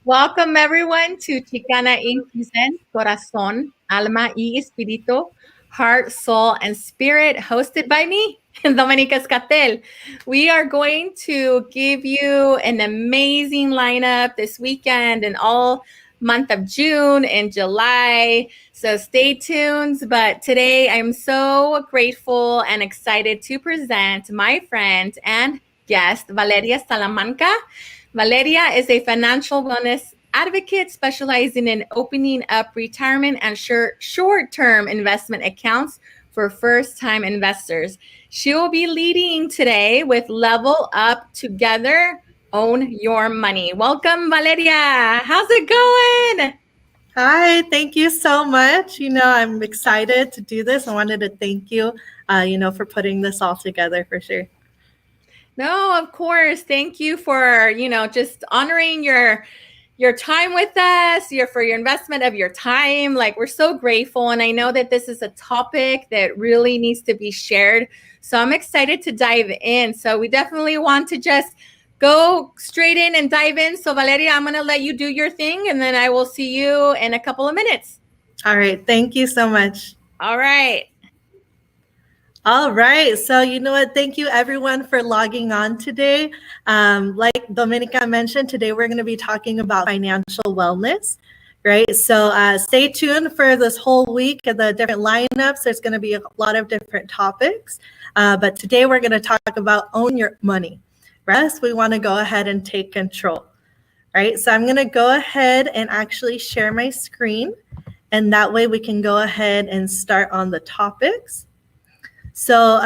Welcome everyone to Chicana Inc. presents Corazón, Alma y Espíritu, Heart, Soul, and Spirit, hosted by me, Dominica Escatel. We are going to give you an amazing lineup this weekend and all month of June and July. So stay tuned. But today I'm so grateful and excited to present my friend and guest, Valeria Salamanca. Valeria is a financial wellness advocate specializing in opening up retirement and short-term investment accounts for first-time investors. She will be leading today with Level Up Together, Own Your Money. Welcome, Valeria. How's it going? Hi, thank you so much. I'm excited to do this. I wanted to thank you, for putting this all together for sure. No, of course. Thank you for, just honoring your time with us, for your investment of your time. Like, we're so grateful. And I know that this is a topic that really needs to be shared. So I'm excited to dive in. So we definitely want to just go straight in and dive in. So Valeria, I'm going to let you do your thing and then I will see you in a couple of minutes. All right. Thank you so much. All right. All right. So, you know what? Thank you, everyone, for logging on today. Like Dominica mentioned, today we're going to be talking about financial wellness, right? So stay tuned for this whole week of the different lineups. There's going to be a lot of different topics. But today we're going to talk about own your money. Right? We want to go ahead and take control. Right? So I'm going to go ahead and actually share my screen. And that way we can go ahead and start on the topics. So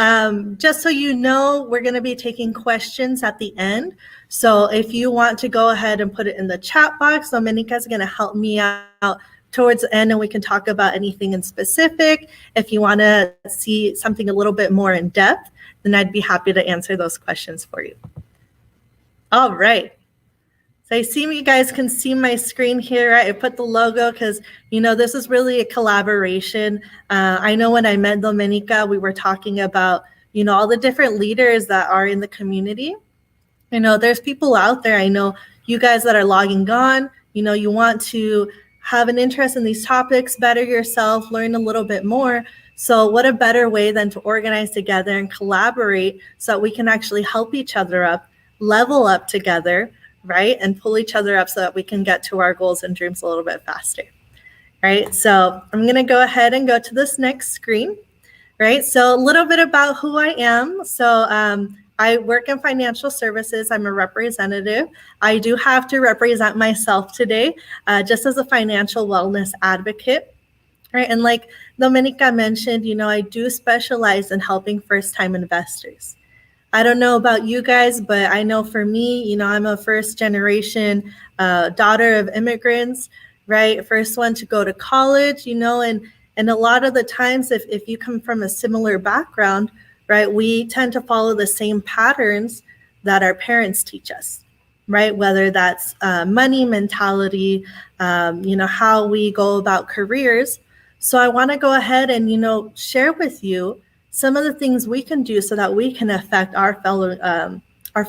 just so you know, we're going to be taking questions at the end. So if you want to go ahead and put it in the chat box, Dominica is going to help me out towards the end and we can talk about anything in specific. If you want to see something a little bit more in depth, then I'd be happy to answer those questions for you. All right. So I see you guys can see my screen here. Right? I put the logo because, this is really a collaboration. I know when I met Dominica, we were talking about, all the different leaders that are in the community. There's people out there. I know you guys that are logging on, you want to have an interest in these topics, better yourself, learn a little bit more. So what a better way than to organize together and collaborate so that we can actually help each other up, level up together, right? And pull each other up so that we can get to our goals and dreams a little bit faster, right? So I'm going to go ahead and go to this next screen, right? So a little bit about who I am. So I work in financial services. I'm a representative. I do have to represent myself today just as a financial wellness advocate, right? And like Dominica mentioned, I do specialize in helping first-time investors. I don't know about you guys, but I know for me, I'm a first generation daughter of immigrants, right? First one to go to college, and a lot of the times if you come from a similar background, right, we tend to follow the same patterns that our parents teach us, right? Whether that's money mentality, how we go about careers. So I want to go ahead and, share with you some of the things we can do so that we can affect our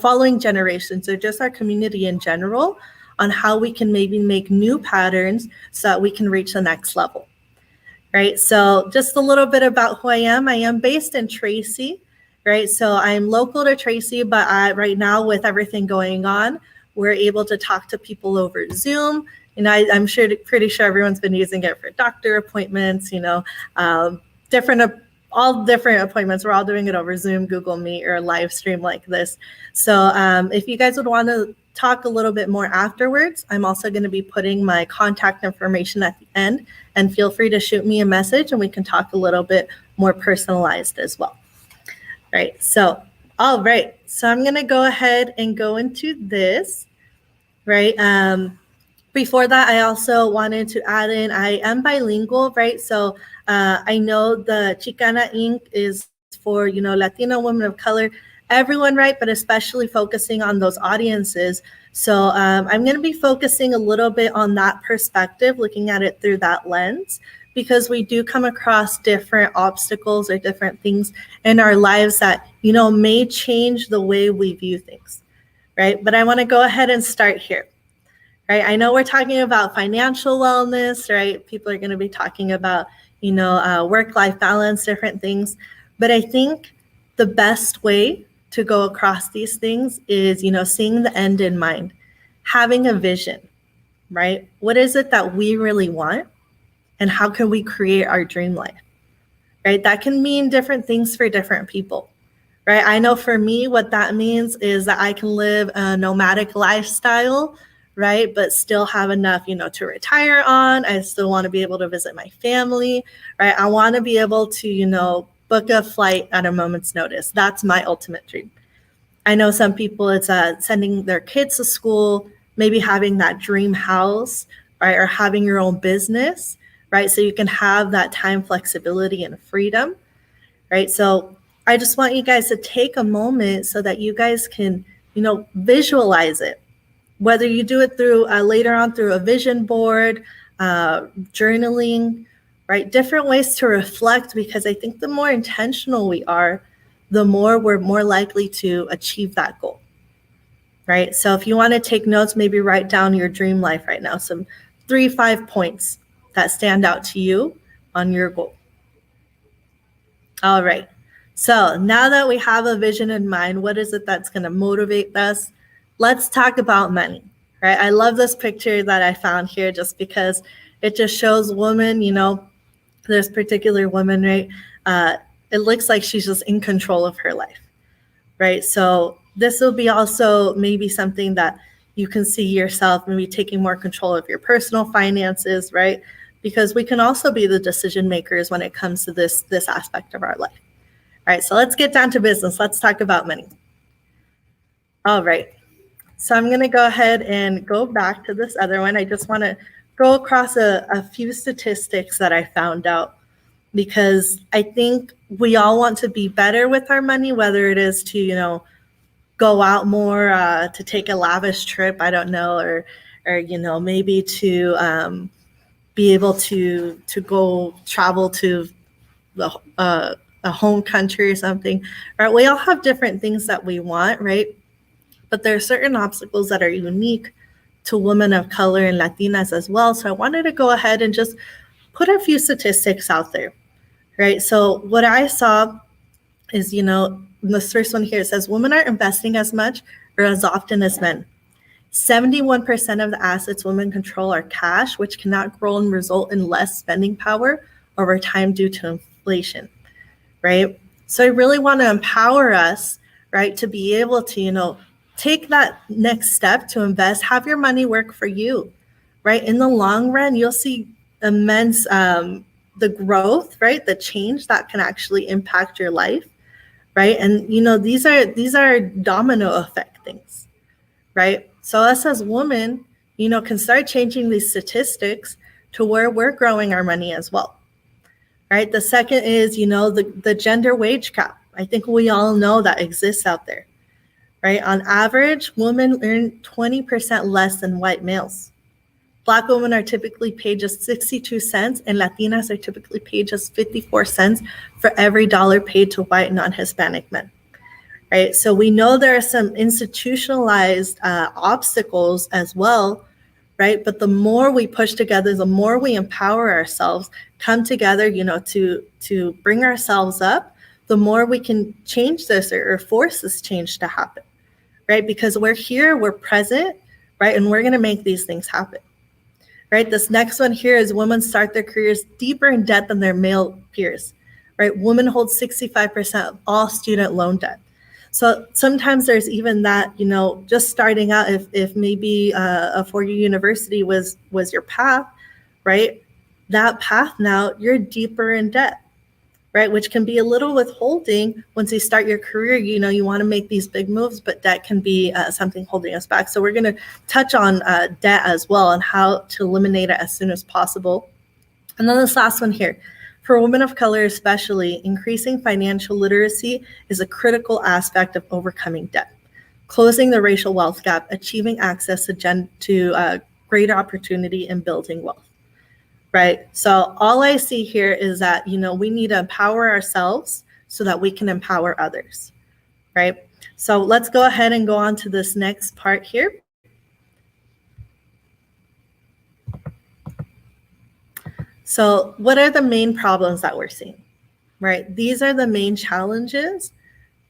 following generations or just our community in general on how we can maybe make new patterns so that we can reach the next level, right? So just a little bit about who I am. I am based in Tracy, right? So I'm local to Tracy, but right now with everything going on, we're able to talk to people over Zoom. I'm pretty sure everyone's been using it for doctor appointments, all different appointments. We're all doing it over Zoom, Google Meet, or live stream like this. So if you guys would want to talk a little bit more afterwards, I'm also going to be putting my contact information at the end, and feel free to shoot me a message and we can talk a little bit more personalized as well. Right. So, all right. So I'm going to go ahead and go into this, right? Before that, I also wanted to add in, I am bilingual, right? So I know the Chicana Inc. is for, Latino women of color, everyone, right? But especially focusing on those audiences. So I'm going to be focusing a little bit on that perspective, looking at it through that lens, because we do come across different obstacles or different things in our lives that, may change the way we view things, right? But I want to go ahead and start here. right? I know we're talking about financial wellness, right? People are going to be talking about, work-life balance, different things. But I think the best way to go across these things is, seeing the end in mind, having a vision, right? What is it that we really want? And how can we create our dream life, right? That can mean different things for different people, right? I know for me, what that means is that I can live a nomadic lifestyle, right? But still have enough, to retire on. I still want to be able to visit my family, right? I want to be able to, book a flight at a moment's notice. That's my ultimate dream. I know some people, it's sending their kids to school, maybe having that dream house, right? Or having your own business, right? So you can have that time flexibility and freedom, right? So I just want you guys to take a moment so that you guys can, visualize it. Whether you do it through later on through a vision board, journaling, right? Different ways to reflect, because I think the more intentional we are, the more we're more likely to achieve that goal, right? So if you want to take notes, maybe write down your dream life right now, some 3-5 points that stand out to you on your goal. All right. So now that we have a vision in mind, what is it that's going to motivate us? Let's talk about money, right? I love this picture that I found here just because it just shows women, this particular woman, right? It looks like she's just in control of her life, right? So this will be also maybe something that you can see yourself maybe taking more control of your personal finances, right? Because we can also be the decision makers when it comes to this aspect of our life. All right, so let's get down to business. Let's talk about money. All right, so I'm going to go ahead and go back to this other one. I just want to go across a few statistics that I found out, because I think we all want to be better with our money, whether it is to, go out more, to take a lavish trip, I don't know, or maybe to be able to go travel to a home country or something, right? We all have different things that we want, right? But there are certain obstacles that are unique to women of color and Latinas as well. So I wanted to go ahead and just put a few statistics out there, right? So what I saw is, the first one here says women aren't investing as much or as often as men. 71% of the assets women control are cash, which cannot grow and result in less spending power over time due to inflation, right? So I really want to empower us, right, to be able to, take that next step to invest, have your money work for you, right? In the long run, you'll see immense the growth, right? The change that can actually impact your life, right? And these are domino effect things, right? So us as women, can start changing these statistics to where we're growing our money as well, right? The second is, the gender wage gap. I think we all know that exists out there, right? On average, women earn 20% less than white males. Black women are typically paid just 62 cents, and Latinas are typically paid just 54 cents for every dollar paid to white non-Hispanic men, right? So we know there are some institutionalized obstacles as well, right? But the more we push together, the more we empower ourselves, come together, to bring ourselves up, the more we can change this or force this change to happen, right? Because we're here, we're present, right? And we're going to make these things happen, right? This next one here is women start their careers deeper in debt than their male peers, right? Women hold 65% of all student loan debt. So sometimes there's even that, just starting out, if maybe a four-year university was your path, right? That path now, you're deeper in debt, right? Which can be a little withholding once you start your career. You want to make these big moves, but debt can be something holding us back. So we're going to touch on debt as well and how to eliminate it as soon as possible. And then this last one here. For women of color especially, increasing financial literacy is a critical aspect of overcoming debt, closing the racial wealth gap, achieving access to greater opportunity, and building wealth, right? So all I see here is that, we need to empower ourselves so that we can empower others, right? So let's go ahead and go on to this next part here. So what are the main problems that we're seeing, right? These are the main challenges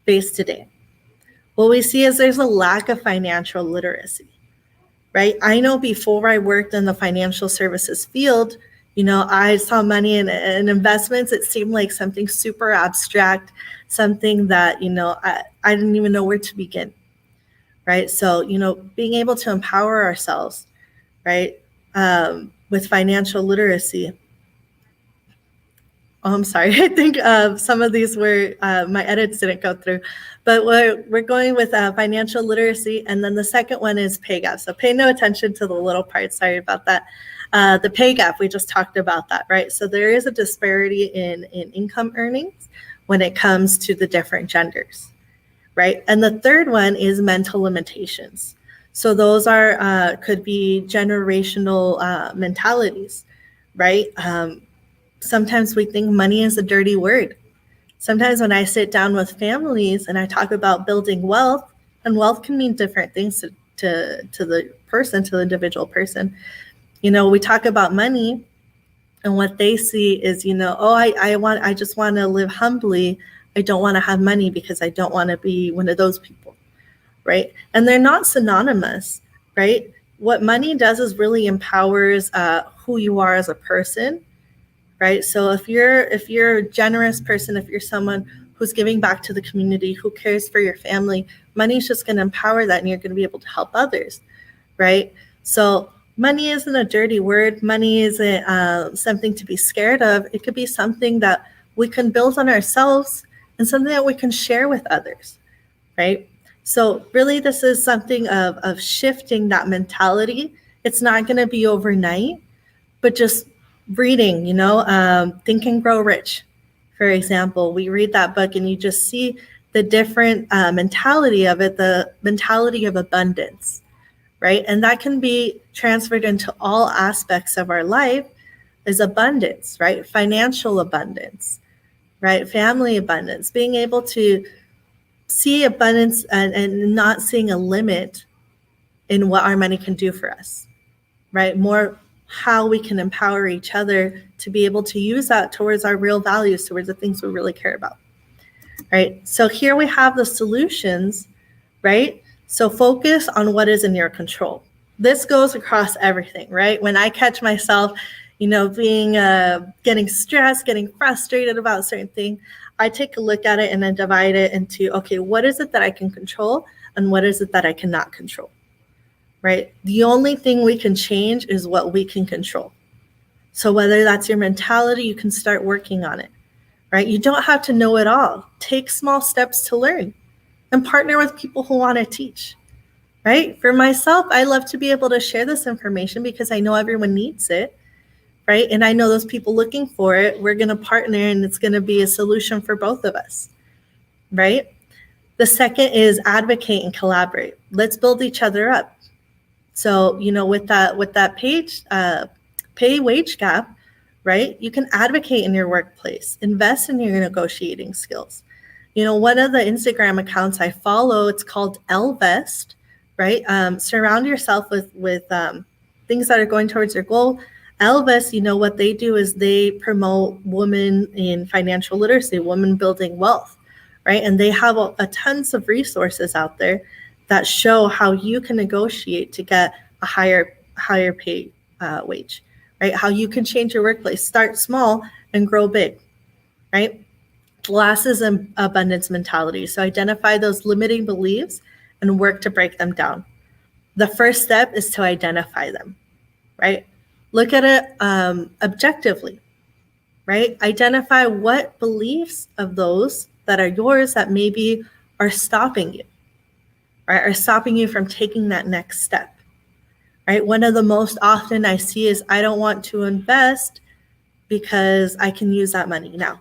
faced today. What we see is there's a lack of financial literacy, right? I know before I worked in the financial services field, I saw money in investments. It seemed like something super abstract, something that, I didn't even know where to begin, right? So, being able to empower ourselves, right, with financial literacy. Oh, I'm sorry. I think some of these were, my edits didn't go through, but we're going with financial literacy. And then the second one is pay gap. So pay no attention to the little part. Sorry about that. The pay gap, we just talked about that, right? So there is a disparity in income earnings when it comes to the different genders, right? And the third one is mental limitations. So those are could be generational mentalities, right? Sometimes we think money is a dirty word. Sometimes when I sit down with families and I talk about building wealth, and wealth can mean different things to the person, to the individual person. We talk about money, and what they see is, I just want to live humbly. I don't want to have money because I don't want to be one of those people, right? And they're not synonymous, right? What money does is really empowers who you are as a person, right? So if you're a generous person, if you're someone who's giving back to the community, who cares for your family, money's just going to empower that, and you're going to be able to help others, right? So money isn't a dirty word. Money isn't something to be scared of. It could be something that we can build on ourselves and something that we can share with others, right? So really, this is something of shifting that mentality. It's not going to be overnight, but just reading, Think and Grow Rich, for example. We read that book and you just see the different mentality of it, the mentality of abundance, right? And that can be transferred into all aspects of our life is abundance, right? Financial abundance, right? Family abundance, being able to see abundance and not seeing a limit in what our money can do for us, right? More how we can empower each other to be able to use that towards our real values, towards the things we really care about, right? So here we have the solutions, right? So focus on what is in your control. This goes across everything, right? When I catch myself, being getting stressed, getting frustrated about a certain thing, I take a look at it and then divide it into, okay, what is it that I can control and what is it that I cannot control, right? The only thing we can change is what we can control. So whether that's your mentality, you can start working on it, right? You don't have to know it all. Take small steps to learn and partner with people who want to teach, right? For myself, I love to be able to share this information because I know everyone needs it, right? And I know those people looking for it. We're going to partner and it's going to be a solution for both of us, right? The second is advocate and collaborate. Let's build each other up. So, with that pay wage gap, right? You can advocate in your workplace, invest in your negotiating skills. One of the Instagram accounts I follow, it's called LVest, right? Surround yourself with things that are going towards your goal. LVest, what they do is they promote women in financial literacy, women building wealth, right? And they have a tons of resources out there that show how you can negotiate to get a higher pay wage, right? How you can change your workplace, start small and grow big, right? The last is an abundance mentality. So identify those limiting beliefs and work to break them down. The first step is to identify them, right? Look at it objectively, right? Identify what beliefs of those that are yours that maybe are stopping you, right? Are stopping you from taking that next step, right? One of the most often I see is I don't want to invest because I can use that money now,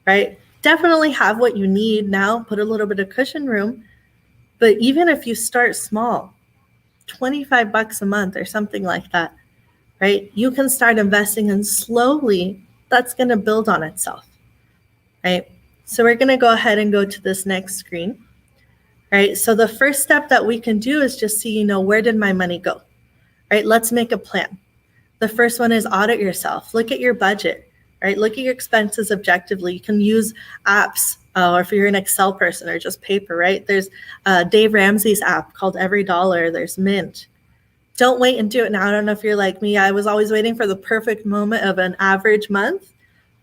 right? Definitely have what you need now, put a little bit of cushion room. But even if you start small, $25 a month or something like that, right? You can start investing and slowly that's going to build on itself, right? So we're going to go ahead and go to this next screen, right? So the first step that we can do is just see, where did my money go, right? Let's make a plan. The first one is audit yourself. Look at your budget, right? Look at your expenses objectively. You can use apps, or if you're an Excel person or just paper, right? There's Dave Ramsey's app called Every Dollar. There's Mint. Don't wait and do it now. I don't know if you're like me. I was always waiting for the perfect moment of an average month,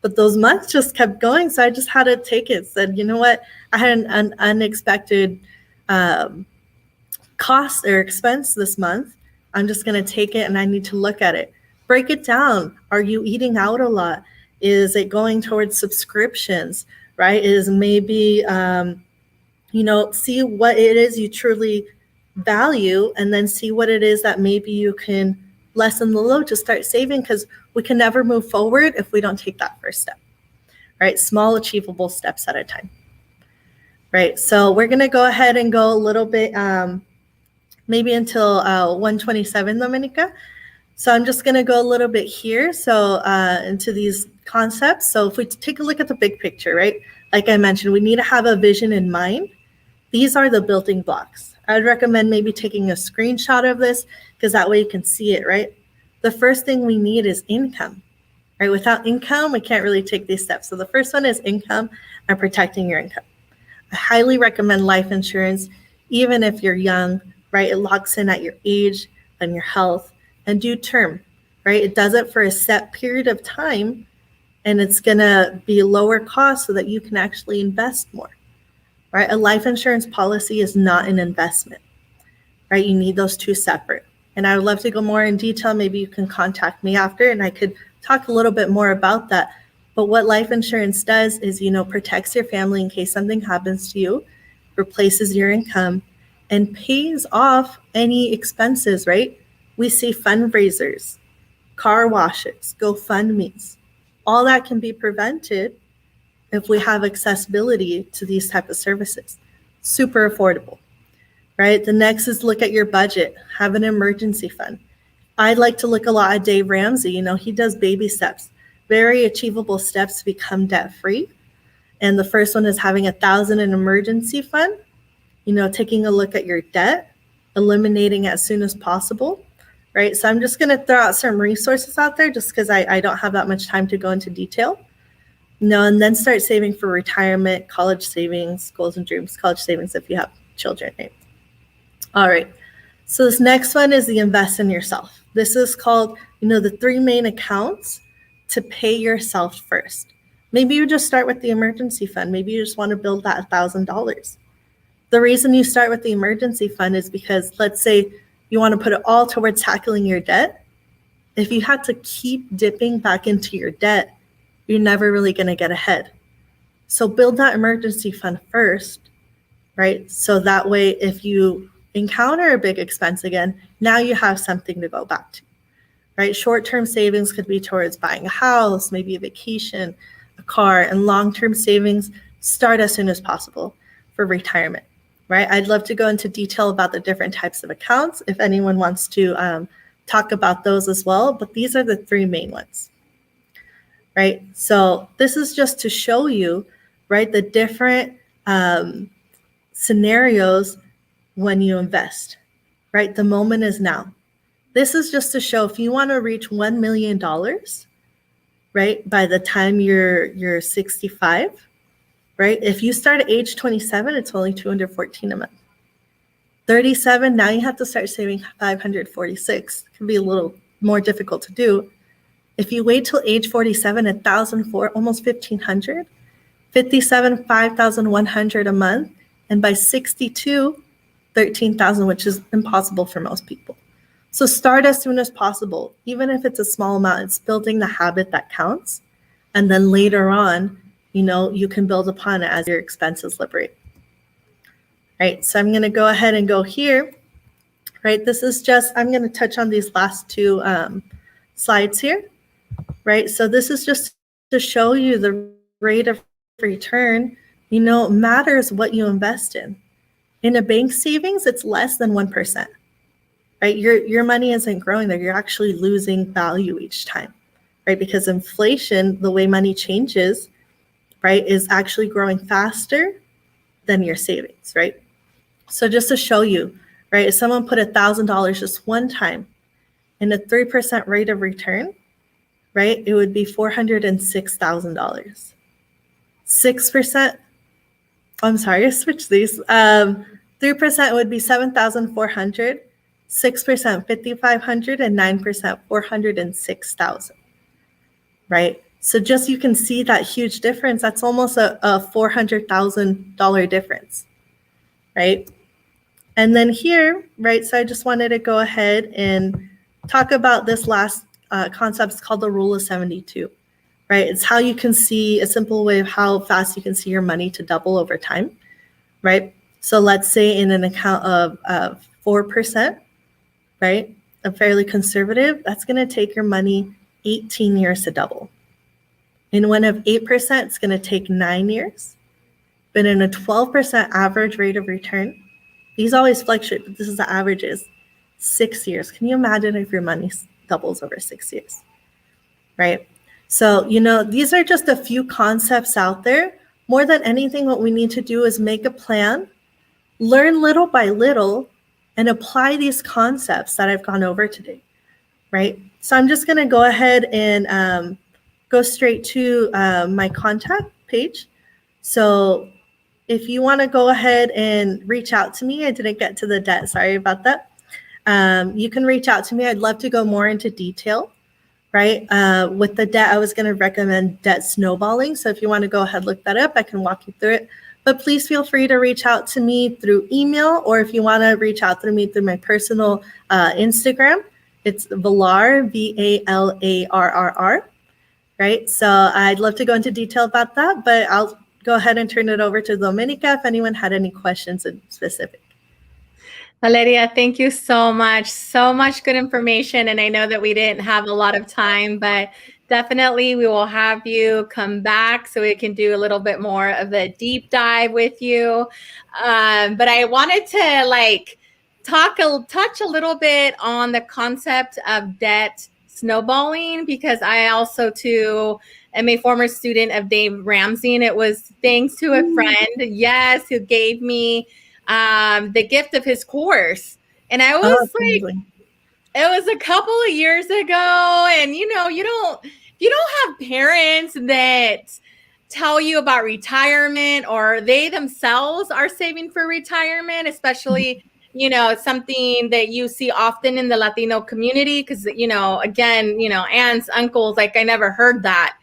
but those months just kept going. So I just had to take it. Said, you know what? I had an unexpected cost or expense this month. I'm just going to take it and I need to look at it. Break it down. Are you eating out a lot? Is it going towards subscriptions, right? Is maybe, see what it is you truly value, and then see what it is that maybe you can lessen the load to start saving, because we can never move forward if we don't take that first step, right? Small, achievable steps at a time, right? So we're going to go ahead and go a little bit, maybe until 127, Dominica. So I'm just going to go a little bit here, so into these concepts. So if we take a look at the big picture, right? Like I mentioned, we need to have a vision in mind. These are the building blocks. I'd recommend maybe taking a screenshot of this, because that way you can see it, right? The first thing we need is income, right? Without income, we can't really take these steps. So the first one is income and protecting your income. I highly recommend life insurance, even if you're young, right? It locks in at your age and your health, and do term, right? It does it for a set period of time, and it's gonna be lower cost so that you can actually invest more, right? A life insurance policy is not an investment, right? You need those two separate. And I would love to go more in detail. Maybe you can contact me after and I could talk a little bit more about that. But what life insurance does is, protects your family in case something happens to you, replaces your income, and pays off any expenses, right? We see fundraisers, car washes, GoFundMes. All that can be prevented if we have accessibility to these type of services. Super affordable, right? The next is look at your budget. Have an emergency fund. I like to look a lot at Dave Ramsey. He does baby steps, very achievable steps to become debt-free. And the first one is having $1,000 in an emergency fund, taking a look at your debt, eliminating as soon as possible, right? So I'm just going to throw out some resources out there just because I don't have that much time to go into detail. And then start saving for retirement, college savings, goals and dreams, college savings if you have children, right? All right. So this next one is the invest in yourself. This is called, the 3 main accounts to pay yourself first. Maybe you just start with the emergency fund. Maybe you just want to build that $1,000. The reason you start with the emergency fund is because, let's say you want to put it all towards tackling your debt. If you had to keep dipping back into your debt, you're never really going to get ahead. So build that emergency fund first, right? So that way, if you encounter a big expense again, now you have something to go back to, right? Short-term savings could be towards buying a house, maybe a vacation, a car, and long-term savings start as soon as possible for retirement, right? I'd love to go into detail about the different types of accounts if anyone wants to talk about those as well, but these are the 3 main ones, right? So this is just to show you, right, the different scenarios when you invest, right? The moment is now. This is just to show if you want to reach $1 million, right, by the time you're 65, right? If you start at age 27, it's only $214 a month. 37, now you have to start saving $546. It can be a little more difficult to do. If you wait till age 47, $1,004, almost $1,500. 57, $5,100 a month. And by 62, $13,000, which is impossible for most people. So start as soon as possible. Even if it's a small amount, it's building the habit that counts. And then later on, you can build upon it as your expenses liberate. Right, so I'm going to go ahead and go here. Right, this is just, I'm going to touch on these last 2 slides here. Right, so this is just to show you the rate of return, matters what you invest in. In a bank savings, it's less than 1%. Right, your money isn't growing there. You're actually losing value each time. Right, because inflation, the way money changes, right, is actually growing faster than your savings, right? So just to show you, right, if someone put $1,000 just one time and a 3% rate of return, right, it would be $406,000. 6%, I'm sorry, I switched these. 3% would be 7,400, 6% 5,500, and 9% 406,000. Right? So just you can see that huge difference. That's almost a $400,000 difference, right? And then here, right, so I just wanted to go ahead and talk about this last concept. It's called the rule of 72, right? It's how you can see a simple way of how fast you can see your money to double over time, right? So let's say in an account of 4%, right, a fairly conservative, that's going to take your money 18 years to double. In one of 8%, it's going to take 9 years. But in a 12% average rate of return, these always fluctuate, but this is the averages, 6 years. Can you imagine if your money doubles over 6 years, right? So, these are just a few concepts out there. More than anything, what we need to do is make a plan, learn little by little, and apply these concepts that I've gone over today, right? So I'm just going to go ahead and go straight to my contact page. So if you want to go ahead and reach out to me, I didn't get to the debt, sorry about that. You can reach out to me. I'd love to go more into detail, right? With the debt, I was going to recommend debt snowballing. So if you want to go ahead, look that up, I can walk you through it. But please feel free to reach out to me through email, or if you want to reach out through me through my personal Instagram, it's Valar, Vallarr. Right? So I'd love to go into detail about that, but I'll go ahead and turn it over to Dominica if anyone had any questions in specific. Valeria, thank you so much. So much good information. And I know that we didn't have a lot of time, but definitely we will have you come back so we can do a little bit more of a deep dive with you. But I wanted to touch a little bit on the concept of debt snowballing, because I also too am a former student of Dave Ramsey, and it was thanks to a friend, yes, who gave me the gift of his course. And I was it was a couple of years ago, and you don't have parents that tell you about retirement, or they themselves are saving for retirement, especially something that you see often in the Latino community, because, again, aunts, uncles, I never heard that.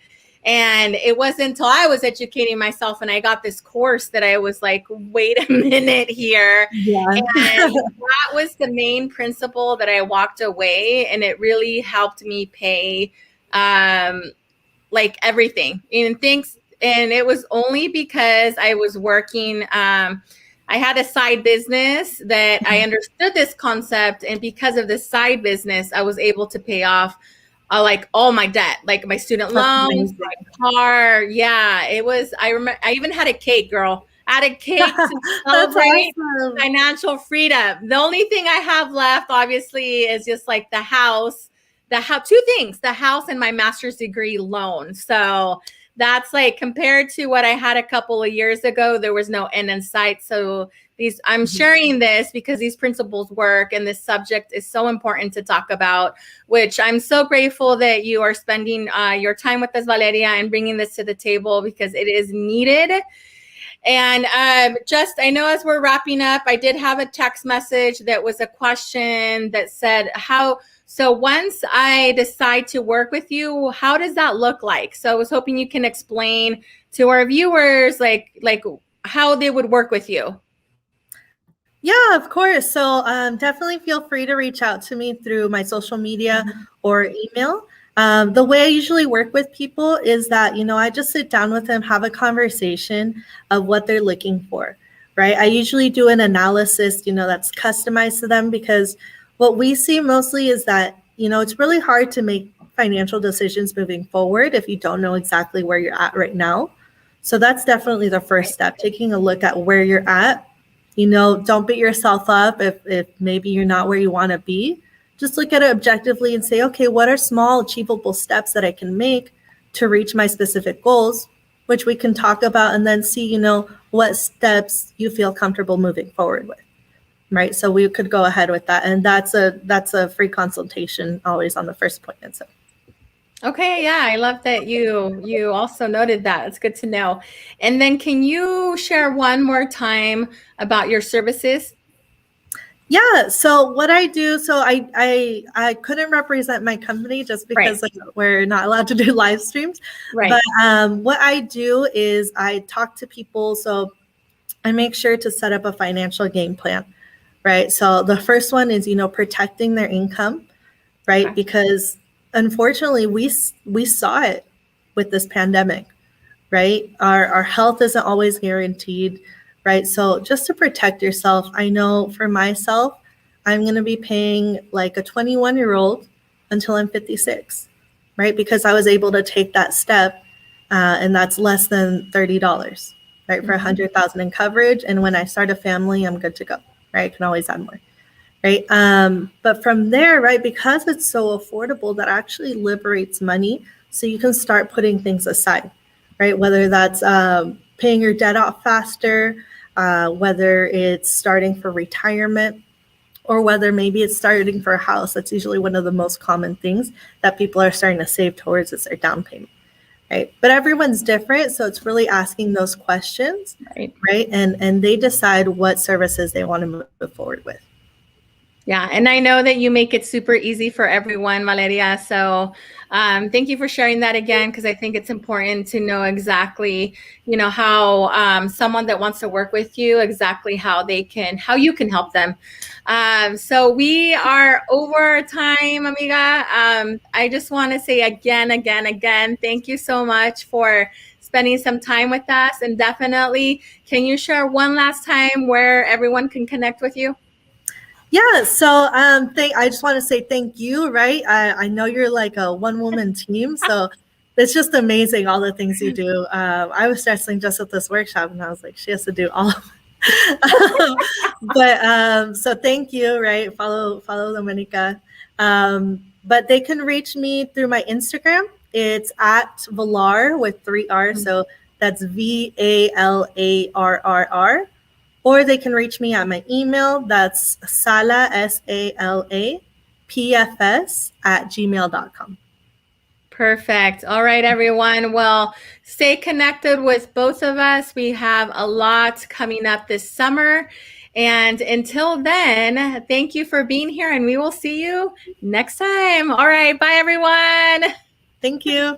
And it wasn't until I was educating myself and I got this course that I was like, wait a minute here. Yeah. And that was the main principle that I walked away, and it really helped me pay everything and things. And it was only because I was working I had a side business that I understood this concept. And because of this side business, I was able to pay off all my debt, like my student loans, my car. Yeah, it was, I remember, I even had a cake, girl. I had a cake to celebrate financial freedom. The only thing I have left, obviously, is just like the house, two things, the house and my master's degree loan. So that's compared to what I had a couple of years ago, there was no end in sight. So I'm sharing this because these principles work, and this subject is so important to talk about, which I'm so grateful that you are spending your time with us, Valeria, and bringing this to the table, because it is needed. And I know as we're wrapping up, I did have a text message that was a question that said, so once I decide to work with you, how does that look like? So I was hoping you can explain to our viewers, how they would work with you. Yeah, of course. So definitely feel free to reach out to me through my social media or email. The way I usually work with people is that, I just sit down with them, have a conversation of what they're looking for, right? I usually do an analysis, that's customized to them, because what we see mostly is that, it's really hard to make financial decisions moving forward if you don't know exactly where you're at right now. So that's definitely the first step, taking a look at where you're at. Don't beat yourself up if maybe you're not where you want to be. Just look at it objectively and say, okay, what are small achievable steps that I can make to reach my specific goals, which we can talk about, and then see, what steps you feel comfortable moving forward with. right? So we could go ahead with that, and that's a free consultation always on the first appointment. So. Okay, yeah, I love that you also noted that. It's good to know. And then can you share one more time about your services? Yeah, so what I do, so I couldn't represent my company just because Right. we're not allowed to do live streams. Right. But what I do is I talk to people. So I make sure to set up a financial game plan, right? So the first one is, protecting their income, right? Okay. Because unfortunately, we saw it with this pandemic, right? Our health isn't always guaranteed, right? So just to protect yourself, I know for myself, I'm going to be paying like a 21-year-old until I'm 56, right? Because I was able to take that step, and that's less than $30, right? For 100,000 in coverage. And when I start a family, I'm good to go, right? I can always add more, right? But from there, right, because it's so affordable, that actually liberates money. So you can start putting things aside, right? Whether that's paying your debt off faster, whether it's starting for retirement, or whether maybe it's starting for a house. That's usually one of the most common things that people are starting to save towards is their down payment, right? But everyone's different, so it's really asking those questions, right? And they decide what services they want to move forward with. Yeah, and I know that you make it super easy for everyone, Valeria. So thank you for sharing that again, because I think it's important to know exactly, how someone that wants to work with you, exactly how you can help them. So we are over time, amiga. I just want to say again, thank you so much for spending some time with us. And definitely, can you share one last time where everyone can connect with you? Yeah, so I just want to say thank you, right? I know you're like a one-woman team, so it's just amazing all the things you do. I was stressing just at this workshop, and I was like, she has to do all of it. But so thank you, right? Follow Dominica. But they can reach me through my Instagram. It's at Valar with 3 R's, so that's VALARRR. Or they can reach me at my email. That's Sala, SALA, PFS @gmail.com. Perfect. All right, everyone. Well, stay connected with both of us. We have a lot coming up this summer. And until then, thank you for being here, and we will see you next time. All right. Bye, everyone. Thank you.